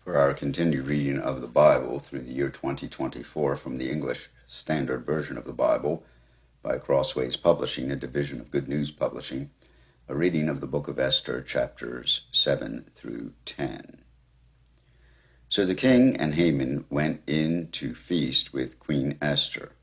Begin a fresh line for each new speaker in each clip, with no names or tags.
For our continued reading of the Bible through the year 2024 from the English Standard Version of the Bible by Crossways Publishing, a division of Good News Publishing, a reading of the book of Esther, chapters 7 through 10. So the king and Haman went in to feast with Queen Esther.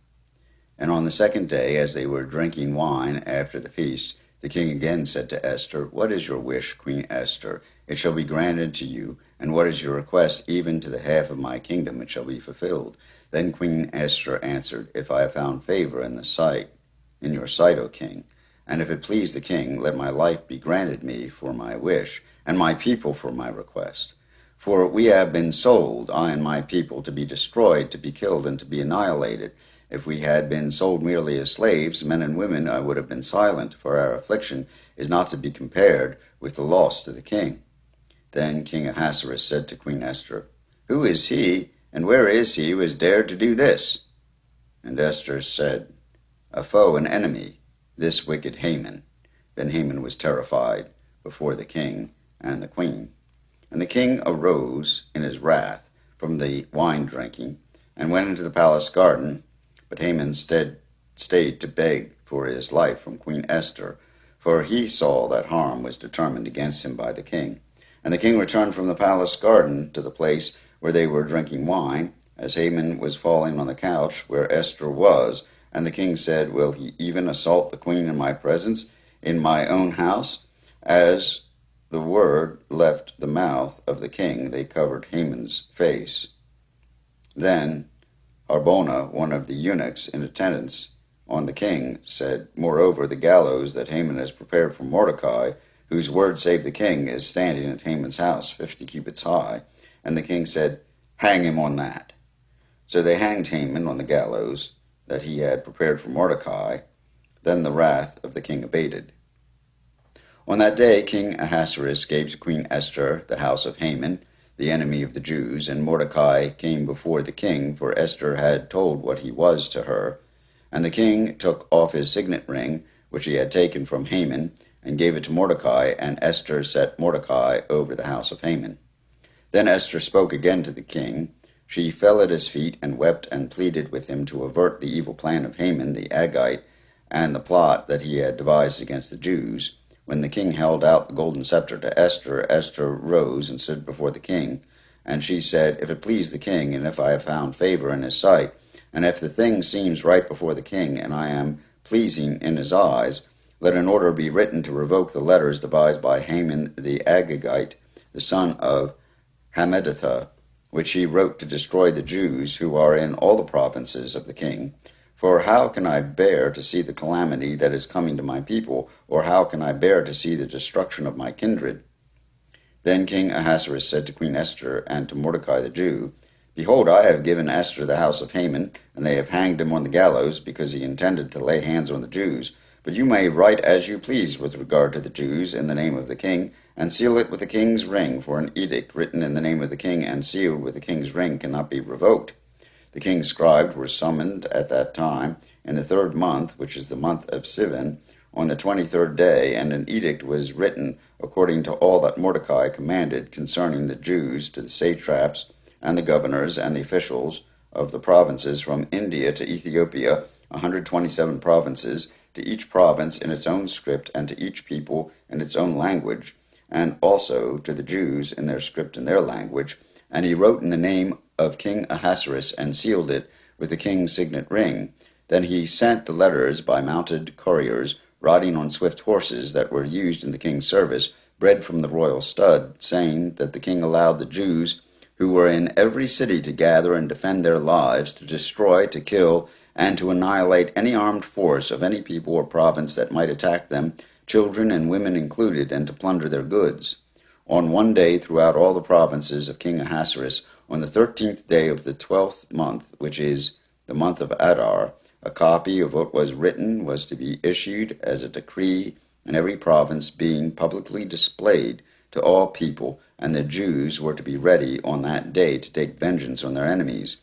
And on the second day, as they were drinking wine after the feast, the king again said to Esther, "What is your wish, Queen Esther? It shall be granted to you. And what is your request? Even to the half of my kingdom it shall be fulfilled." Then Queen Esther answered, "If I have found favor in your sight, O king, and if it please the king, let my life be granted me for my wish, and my people for my request. For we have been sold, I and my people, to be destroyed, to be killed, and to be annihilated. If we had been sold merely as slaves, men and women, I would have been silent, for our affliction is not to be compared with the loss to the king." Then King Ahasuerus said to Queen Esther, "Who is he, and where is he who has dared to do this?" And Esther said, "A foe, an enemy, this wicked Haman." Then Haman was terrified before the king and the queen. And the king arose in his wrath from the wine drinking, and went into the palace garden. But Haman stayed to beg for his life from Queen Esther, for he saw that harm was determined against him by the king. And the king returned from the palace garden to the place where they were drinking wine, as Haman was falling on the couch where Esther was. And the king said, "Will he even assault the queen in my presence, in my own house?" As the word left the mouth of the king, they covered Haman's face. Then Harbona, one of the eunuchs in attendance on the king, said, "Moreover, the gallows that Haman has prepared for Mordecai, whose word saved the king, is standing at Haman's house, 50 cubits high." And the king said, "Hang him on that." So they hanged Haman on the gallows that he had prepared for Mordecai. Then the wrath of the king abated. On that day King Ahasuerus gave to Queen Esther the house of Haman, the enemy of the Jews, and Mordecai came before the king, for Esther had told what he was to her. And the king took off his signet ring, which he had taken from Haman, and gave it to Mordecai, and Esther set Mordecai over the house of Haman. Then Esther spoke again to the king. She fell at his feet and wept and pleaded with him to avert the evil plan of Haman the Agagite and the plot that he had devised against the Jews. When the king held out the golden scepter to Esther, Esther rose and stood before the king. And she said, "If it please the king, and if I have found favor in his sight, and if the thing seems right before the king, and I am pleasing in his eyes, let an order be written to revoke the letters devised by Haman the Agagite, the son of Hammedatha, which he wrote to destroy the Jews who are in all the provinces of the king. For how can I bear to see the calamity that is coming to my people, or how can I bear to see the destruction of my kindred?" Then King Ahasuerus said to Queen Esther and to Mordecai the Jew, "Behold, I have given Esther the house of Haman, and they have hanged him on the gallows, because he intended to lay hands on the Jews. But you may write as you please with regard to the Jews in the name of the king, and seal it with the king's ring, for an edict written in the name of the king and sealed with the king's ring cannot be revoked." The king's scribes were summoned at that time, in the 3rd month, which is the month of Sivan, on the 23rd day, and an edict was written according to all that Mordecai commanded concerning the Jews to the satraps and the governors and the officials of the provinces from India to Ethiopia, 127 provinces, to each province in its own script, and to each people in its own language, and also to the Jews in their script and their language. And he wrote in the name of King Ahasuerus and sealed it with the king's signet ring. Then he sent the letters by mounted couriers, riding on swift horses that were used in the king's service, bred from the royal stud, saying that the king allowed the Jews who were in every city to gather and defend their lives, to destroy, to kill, and to annihilate any armed force of any people or province that might attack them, children and women included, and to plunder their goods. On one day throughout all the provinces of King Ahasuerus, on the 13th day of the 12th month, which is the month of Adar, a copy of what was written was to be issued as a decree in every province, being publicly displayed to all people, and the Jews were to be ready on that day to take vengeance on their enemies.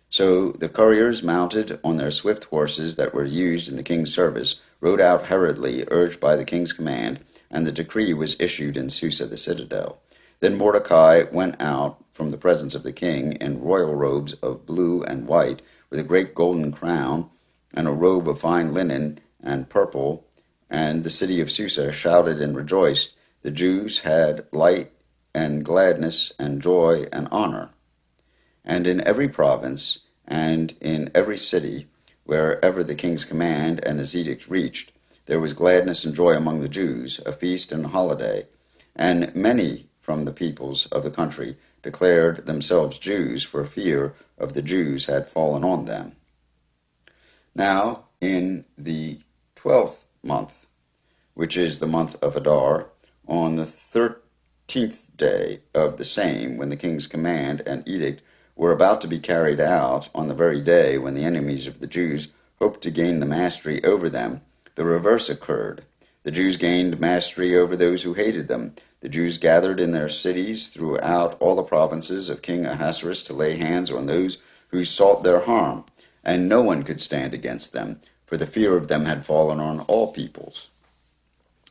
So the couriers, mounted on their swift horses that were used in the king's service, rode out hurriedly, urged by the king's command, and the decree was issued in Susa the citadel. Then Mordecai went out from the presence of the king in royal robes of blue and white, with a great golden crown, and a robe of fine linen and purple. And the city of Susa shouted and rejoiced. The Jews had light and gladness and joy and honor. And in every province and in every city, wherever the king's command and his edict reached, there was gladness and joy among the Jews, a feast and a holiday. And many from the peoples of the country declared themselves Jews, for fear of the Jews had fallen on them. Now, in the 12th month, which is the month of Adar, on the 13th day of the same, when the king's command and edict were about to be carried out, on the very day when the enemies of the Jews hoped to gain the mastery over them, the reverse occurred. The Jews gained mastery over those who hated them. The Jews gathered in their cities throughout all the provinces of King Ahasuerus to lay hands on those who sought their harm, and no one could stand against them, for the fear of them had fallen on all peoples.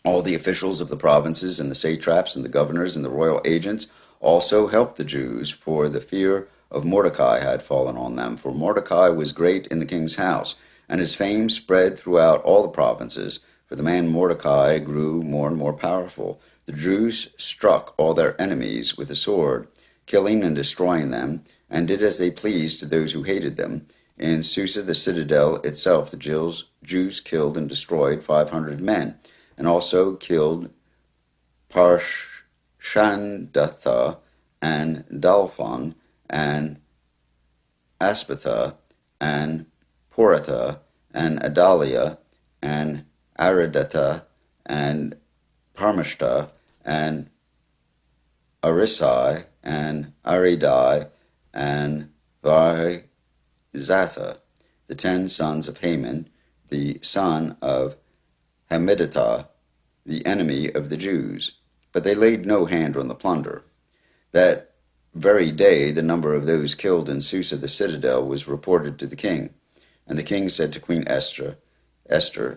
All the officials of the provinces and the satraps and the governors and the royal agents also helped the Jews, for the fear of Mordecai had fallen on them. For Mordecai was great in the king's house, and his fame spread throughout all the provinces. For the man Mordecai grew more and more powerful. The Jews struck all their enemies with the sword, killing and destroying them, and did as they pleased to those who hated them. In Susa, the citadel itself, the Jews killed and destroyed 500 men, and also killed Parshandatha and Dalphon and Aspatha and Porata and Adalia and Aridata and Parmashta and Arisai and Aridai and Varizatha, the 10 sons of Haman, the son of Hammedatha, the enemy of the Jews. But they laid no hand on the plunder. That very day the number of those killed in Susa the citadel was reported to the king. And the king said to Queen Esther,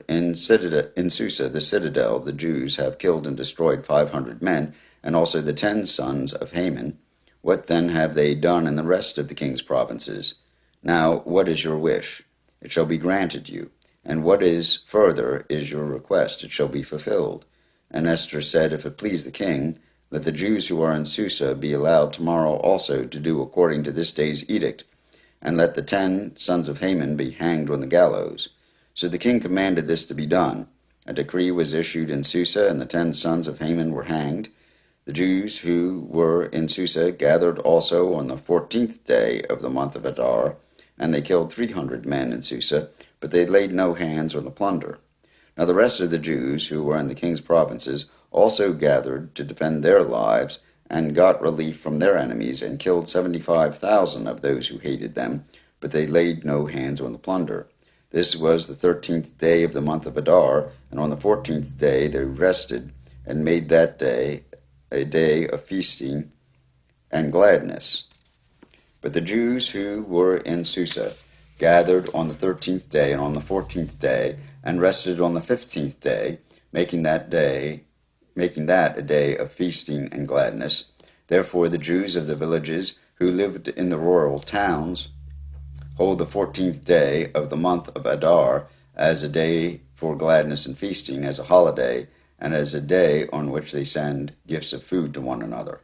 in Susa the citadel the Jews have killed and destroyed 500 men, and also the 10 sons of Haman. What then have they done in the rest of the king's provinces? Now what is your wish? It shall be granted you. And what is further is your request? It shall be fulfilled. And Esther said, If it please the king, let the Jews who are in Susa be allowed tomorrow also to do according to this day's edict, and let the 10 sons of Haman be hanged on the gallows. So the king commanded this to be done. A decree was issued in Susa, and the 10 sons of Haman were hanged. The Jews who were in Susa gathered also on the 14th day of the month of Adar, and they killed 300 men in Susa, but they laid no hands on the plunder. Now the rest of the Jews who were in the king's provinces also gathered to defend their lives, and got relief from their enemies, and killed 75,000 of those who hated them, but they laid no hands on the plunder. This was the 13th day of the month of Adar, and on the 14th day they rested, and made that day a day of feasting and gladness. But the Jews who were in Susa gathered on the 13th day and on the 14th day, and rested on the 15th day, making that a day of feasting and gladness. Therefore the Jews of the villages who lived in the rural towns hold the 14th day of the month of Adar as a day for gladness and feasting, as a holiday, and as a day on which they send gifts of food to one another.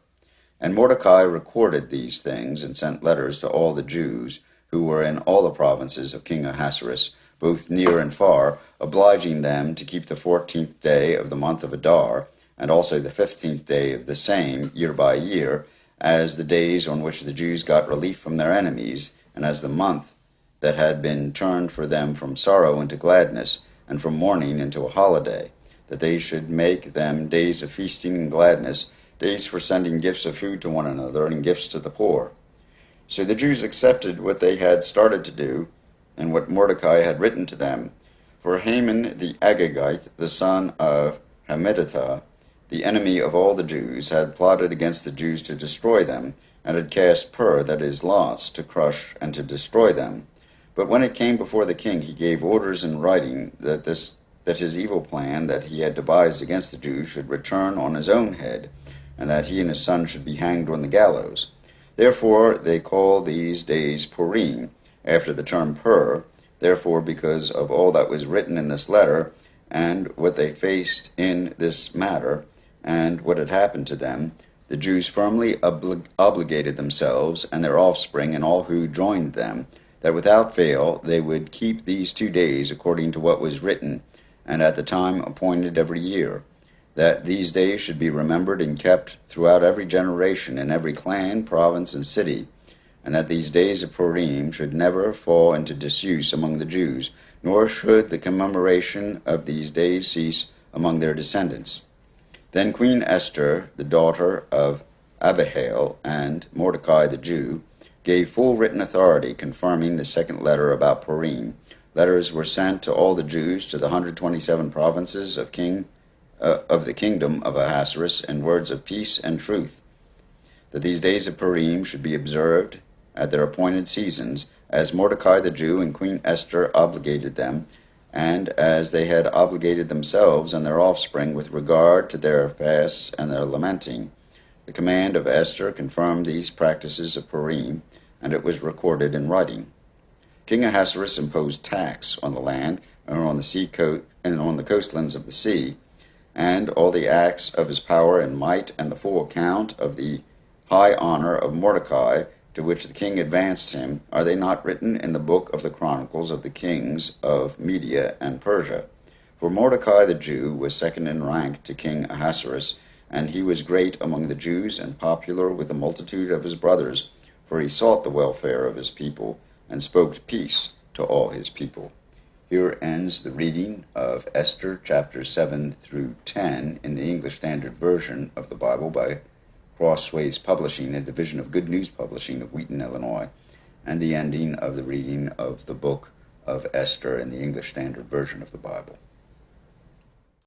And Mordecai recorded these things, and sent letters to all the Jews who were in all the provinces of King Ahasuerus, both near and far, obliging them to keep the 14th day of the month of Adar, and also the 15th day of the same, year by year, as the days on which the Jews got relief from their enemies, and as the month that had been turned for them from sorrow into gladness, and from mourning into a holiday, that they should make them days of feasting and gladness, days for sending gifts of food to one another, and gifts to the poor. So the Jews accepted what they had started to do, and what Mordecai had written to them. For Haman the Agagite, the son of Hammedatha, the enemy of all the Jews, had plotted against the Jews to destroy them, and had cast pur, that is, lots, to crush and to destroy them. But when it came before the king, he gave orders in writing that his evil plan that he had devised against the Jews should return on his own head, and that he and his son should be hanged on the gallows. Therefore they call these days Purim, after the term Pur. Therefore, because of all that was written in this letter, and what they faced in this matter, and what had happened to them, the Jews firmly obligated themselves and their offspring and all who joined them, that without fail they would keep these 2 days according to what was written, and at the time appointed every year, that these days should be remembered and kept throughout every generation, in every clan, province, and city, and that these days of Purim should never fall into disuse among the Jews, nor should the commemoration of these days cease among their descendants. Then Queen Esther, the daughter of Abihail, and Mordecai the Jew, gave full written authority confirming the second letter about Purim. Letters were sent to all the Jews to the 127 provinces of the kingdom of Ahasuerus, in words of peace and truth, that these days of Purim should be observed at their appointed seasons, as Mordecai the Jew and Queen Esther obligated them, and as they had obligated themselves and their offspring with regard to their fasts and their lamenting. The command of Esther confirmed these practices of Purim, and it was recorded in writing. King Ahasuerus imposed tax on the land and on the coastlands of the sea, and all the acts of his power and might, and the full account of the high honor of Mordecai, to which the king advanced him, are they not written in the book of the Chronicles of the kings of Media and Persia? For Mordecai the Jew was second in rank to King Ahasuerus, and he was great among the Jews and popular with the multitude of his brothers, for he sought the welfare of his people, and spoke peace to all his people. Here ends the reading of Esther chapters 7 through 10 in the English Standard Version of the Bible by Crossways Publishing, a division of Good News Publishing of Wheaton, Illinois, and the ending of the reading of the book of Esther in the English Standard Version of the Bible.